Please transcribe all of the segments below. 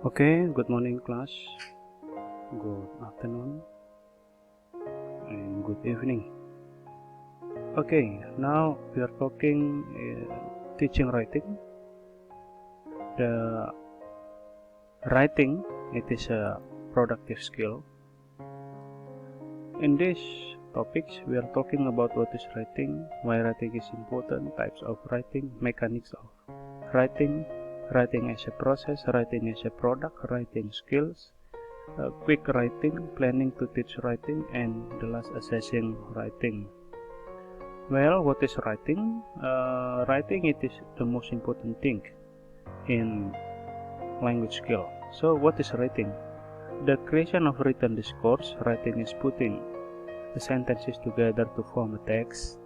Okay, good morning class, good afternoon and good evening. Okay, now we are talking teaching writing. The writing, it is a productive skill. In this topics we are talking about what is writing, why writing is important, types of writing, mechanics of writing, writing as a process, writing as a product, writing skills, quick writing, planning to teach writing, and the last assessing writing. Well, what is writing? Writing it is the most important thing in language skill. So what is writing? The creation of written discourse. Writing is putting the sentences together to form a text.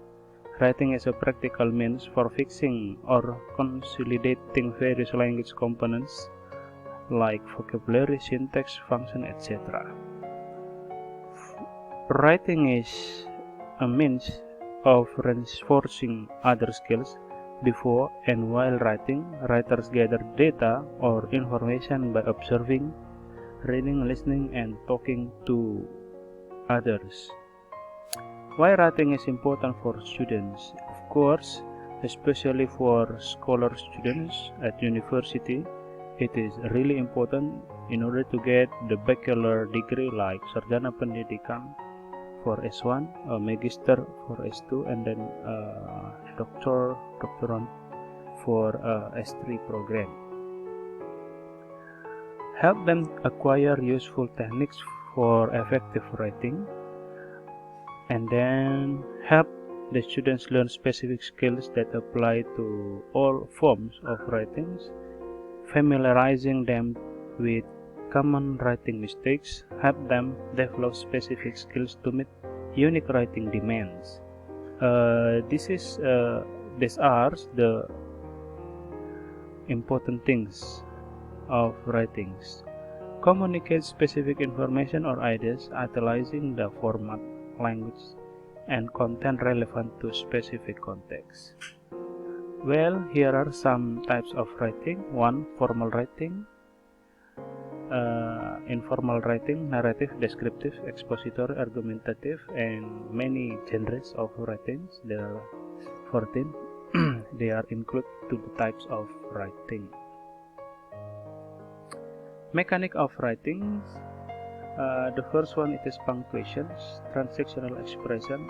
Writing is a practical means for fixing or consolidating various language components like vocabulary, syntax, function, etc. Writing is a means of reinforcing other skills. Before and while writing, writers gather data or information by observing, reading, listening, and talking to others. Why writing is important for students? Of course, especially for scholar students at university, it is really important in order to get the bachelor degree like Sarjana Pendidikan for S1, a Magister for S2, and then doctorate for S3 program. Help them acquire useful techniques for effective writing, and then help the students learn specific skills that apply to all forms of writings, familiarizing them with common writing mistakes, help them develop specific skills to meet unique writing demands. These are the important things of writings. Communicate specific information or ideas, utilizing the format, language, and content relevant to specific context. Well, here are some types of writing. 1. Formal writing, informal writing, narrative, descriptive, expository, argumentative, and many genres of writings. There are 14. They are included to the types of writing. Mechanic of writing. The first one, it is punctuations, transactional expression,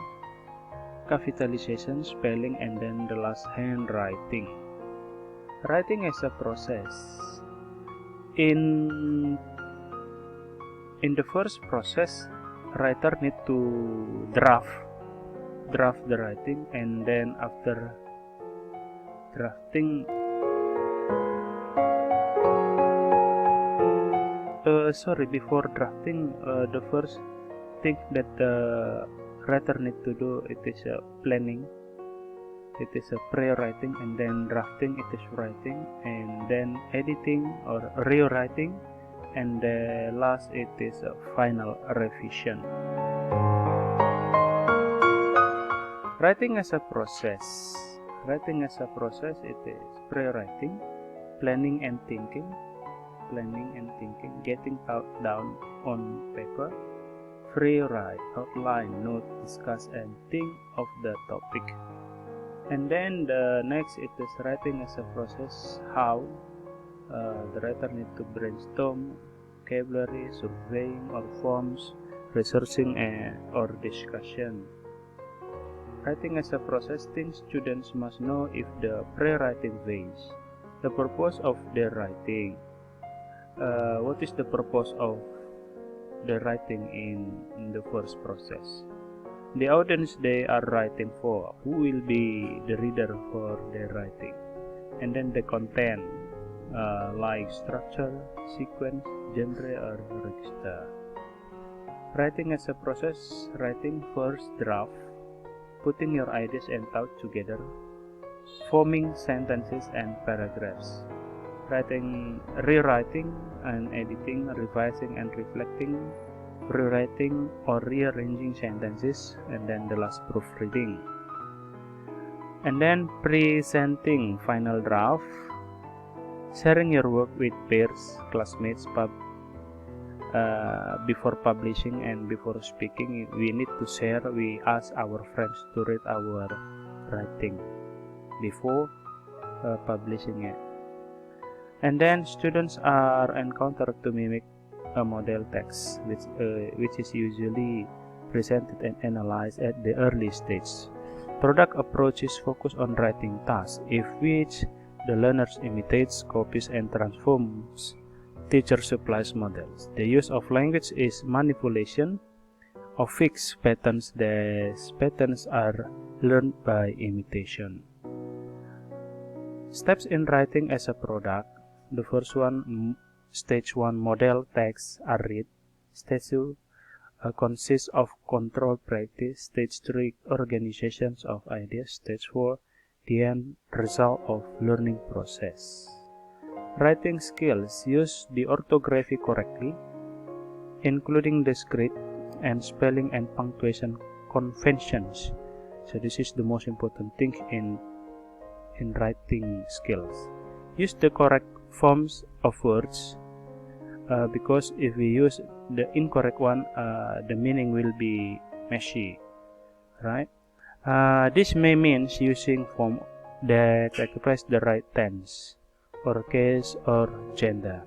capitalization, spelling, and then the last, handwriting. Writing as a process. In the first process, writer need to draft the writing, and then after drafting, before drafting, the first thing that the writer need to do, it is planning, it is a pre-writing, and then drafting, it is writing, and then editing or rewriting, and the last, it is a final revision. Writing as a process. Writing as a process, it is pre-writing, planning and thinking, getting down on paper, free write, outline, note, discuss, and think of the topic. And then the next, it is writing as a process. How the writer need to brainstorm vocabulary, surveying or forms, researching, or discussion. Writing as a process, things students must know if the pre-writing phase. The purpose of their writing. What is the purpose of the writing in the first process? The audience they are writing for, who will be the reader for their writing, and then the content, like structure, sequence, genre, or register. Writing as a process. Writing first draft, putting your ideas and thoughts together, forming sentences and paragraphs. Writing, rewriting and editing, revising and reflecting, rewriting or rearranging sentences, and then the last, proofreading. And then presenting final draft, Sharing your work with peers, classmates, before publishing and before speaking, we need to share. We ask our friends to read our writing before publishing it. And then students are encountered to mimic a model text, which is usually presented and analyzed at the early stage. Product approaches focus on writing tasks, if which the learners imitates, copies, and transforms teacher supplies models. The use of language is manipulation of fixed patterns. These patterns are learned by imitation. Steps in writing as a product. The first one, stage 1, model texts are read. Stage 2 consists of control practice. Stage 3, organizations of ideas. Stage 4, the end result of learning process. Writing skills: use the orthography correctly, including the script and spelling and punctuation conventions. So this is the most important thing in writing skills. Use the correct forms of words, because if we use the incorrect one, the meaning will be messy, right? This may mean using form that express the right tense, or case, or gender.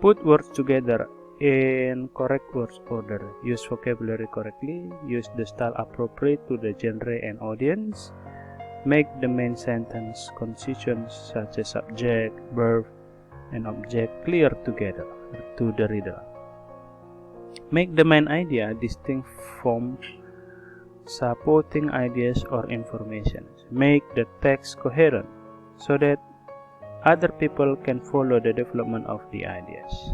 Put words together in correct word order. Use vocabulary correctly. Use the style appropriate to the genre and audience. Make the main sentence constituents such as subject, verb, and object clear together to the reader. Make the main idea distinct from supporting ideas or information. Make the text coherent so that other people can follow the development of the ideas.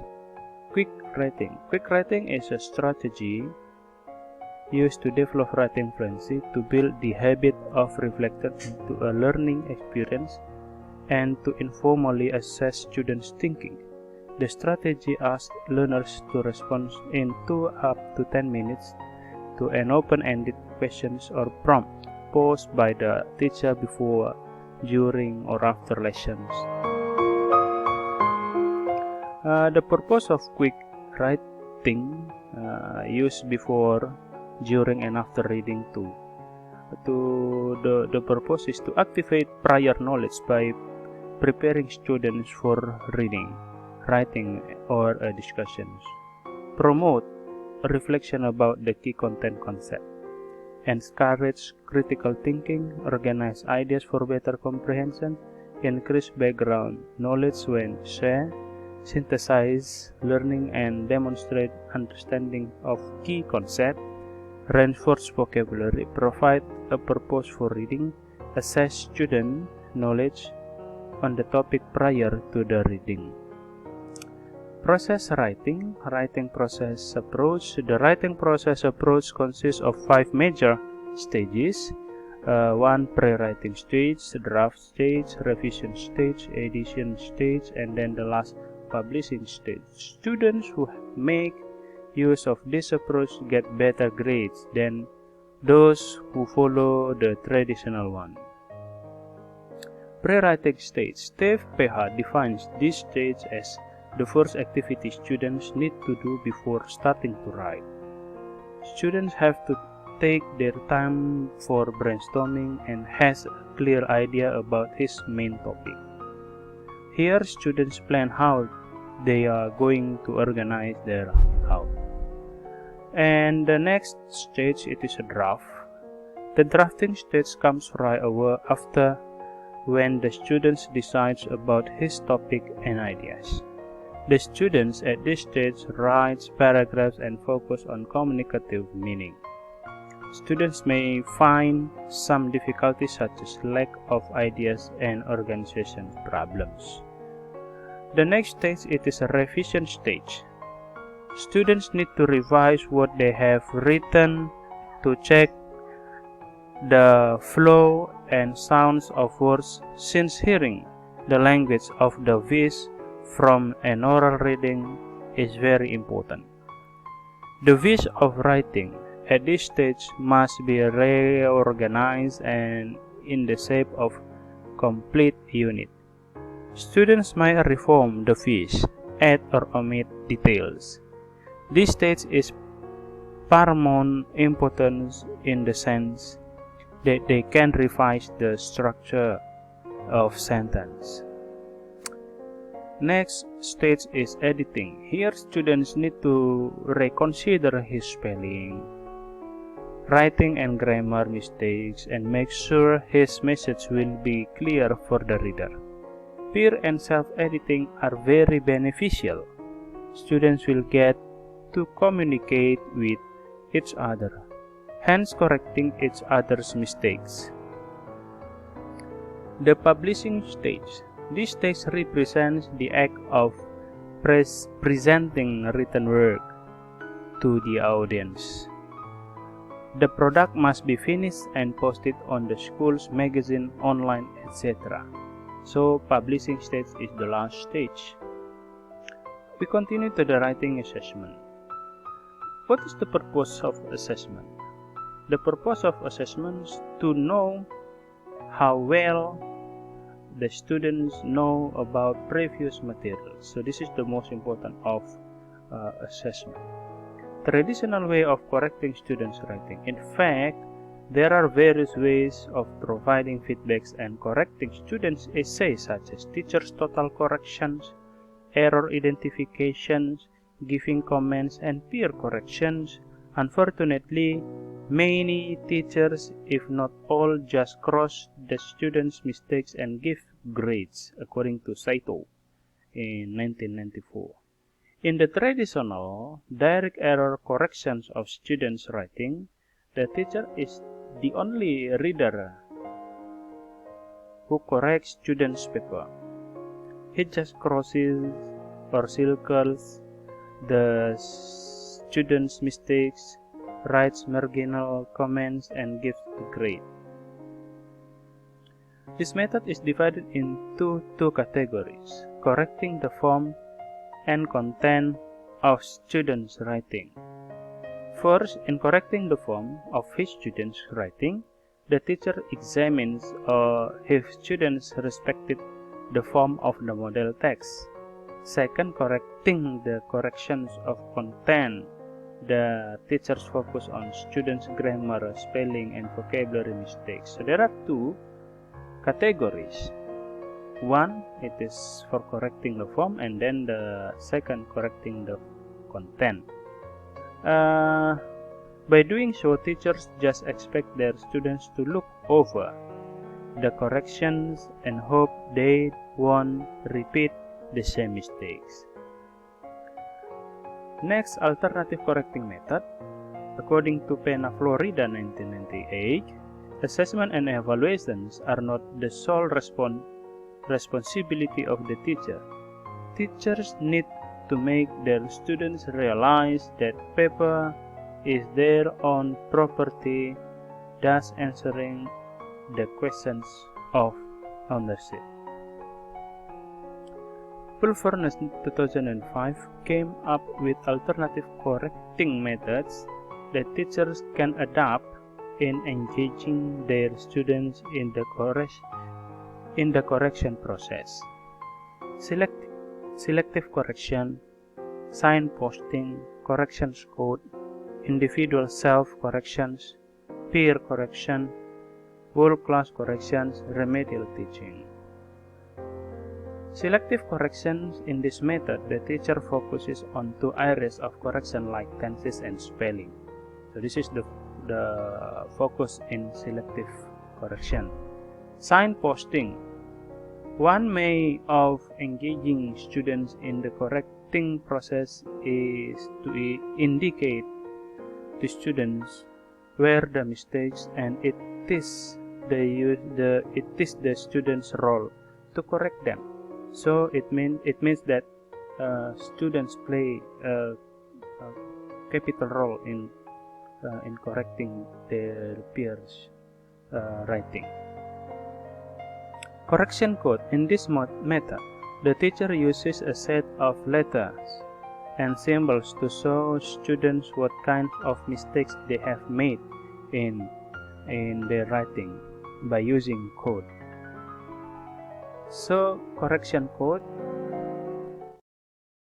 Quick writing. Quick writing is a strategy used to develop writing fluency, to build the habit of reflecting into a learning experience, and to informally assess students' thinking. The strategy asks learners to respond in 2 up to 10 minutes to an open-ended questions or prompt posed by the teacher before, during, or after lessons. The purpose of quick writing, used before, during, and after reading too. The purpose is to activate prior knowledge by preparing students for reading, writing, or discussions. Promote reflection about the key concept. Encourage critical thinking. Organize ideas for better comprehension. Increase background knowledge when share. Synthesize learning and demonstrate understanding of key concepts. Reinforce vocabulary. Provide a purpose for reading. Assess student knowledge on the topic prior to the reading. Process writing. Writing process approach. The writing process approach consists of 5 major stages. 1 pre-writing stage, draft stage, revision stage, edition stage, and then the last publishing stage. Students who make use of this approach get better grades than those who follow the traditional one. Pre-writing stage. Steve Peha defines this stage as the first activity students need to do before starting to write. Students have to take their time for brainstorming and has a clear idea about his main topic. Here, students plan how they are going to organize their thought. And the next stage, it is a draft. The drafting stage comes right after, when the students decides about his topic and ideas. The students at this stage write paragraphs and focus on communicative meaning. Students may find some difficulties such as lack of ideas and organization problems. The next stage, it is a revision stage. Students need to revise what they have written to check the flow and sounds of words, since hearing the language of the voice from an oral reading is very important. The voice of writing at this stage must be reorganized and in the shape of complete unit. Students might reform the fiche, add or omit details. This stage is paramount importance in the sense that they can revise the structure of sentence. Next stage is editing. Here students need to reconsider his spelling, writing and grammar mistakes, and make sure his message will be clear for the reader. Peer and self-editing are very beneficial. Students will get to communicate with each other, hence correcting each other's mistakes. The publishing stage. This stage represents the act of presenting written work to the audience. The product must be finished and posted on the school's magazine, online, etc. So, publishing stage is the last stage. We continue to the writing assessment. What is the purpose of assessment? The purpose of assessment is to know how well the students know about previous materials. So this is the most important of assessment. Traditional way of correcting students' writing. In fact, there are various ways of providing feedbacks and correcting students' essays, such as teachers' total corrections, error identifications, giving comments, and peer corrections. Unfortunately, many teachers, if not all, just cross the students' mistakes and give grades, according to Saito in 1994. In the traditional direct error corrections of students' writing, the teacher is the only reader who corrects students' paper. He just crosses or circles the students' mistakes, writes marginal comments, and gives a grade. This method is divided into two categories: correcting the form and content of students' writing. First, in correcting the form of his students' writing, the teacher examines if students respected the form of the model text. Second, correcting the corrections of content. The teachers focus on students' grammar, spelling, and vocabulary mistakes. So there are two categories. One, it is for correcting the form, and then the second, correcting the content. By doing so, teachers just expect their students to look over the corrections and hope they won't repeat the same mistakes. Next, alternative correcting method. According to Pena, Florida, 1998, assessment and evaluations are not the sole responsibility of the teacher. Teachers need to make their students realize that paper is their own property, thus answering the questions of ownership. Pulver 2005 came up with alternative correcting methods that teachers can adopt in engaging their students in the correction process. Selective correction, signposting, corrections code, individual self-corrections, peer correction, whole class corrections, remedial teaching. Selective corrections. In this method, the teacher focuses on two areas of correction like tenses and spelling. So this is the focus in selective correction. Signposting. One way of engaging students in the correcting process is to indicate to students where the mistakes, and it is the student's role to correct them. So it means that students play a capital role in correcting their peers' writing. Correction code. In this method, the teacher uses a set of letters and symbols to show students what kind of mistakes they have made in their writing by using code. So correction code